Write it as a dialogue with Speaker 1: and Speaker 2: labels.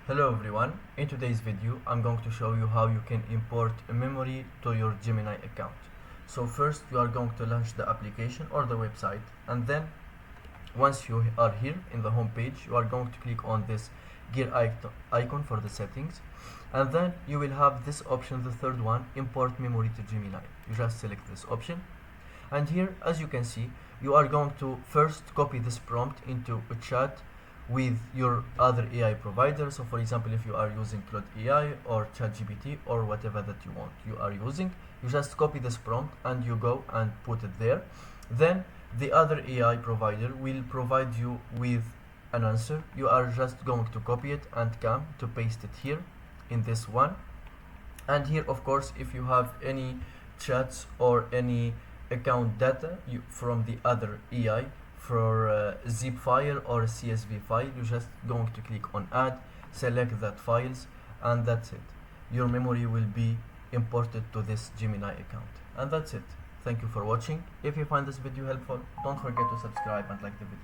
Speaker 1: Hello everyone, in today's video I'm going to show you how you can import a memory to your Gemini account. So first you are going to launch the application or the website, and then once you are here in the home page you are going to click on this gear icon for the settings, and then you will have this option, the third one, import memory to Gemini. You just select this option, and here as you can see you are going to first copy this prompt into a chat with your other AI provider. So for example, if you are using Claude AI or ChatGPT or whatever that you are using, you just copy this prompt and you go and put it there. Then the other AI provider will provide you with an answer. You are just going to copy it and come to paste it here in this one. And here of course, if you have any chats or any account data from the other AI for a zip file or a CSV file, you're just going to click on add, select that files, and that's it. Your memory will be imported to this Gemini account, and that's it. Thank you for watching. If you find this video helpful, don't forget to subscribe and like the video.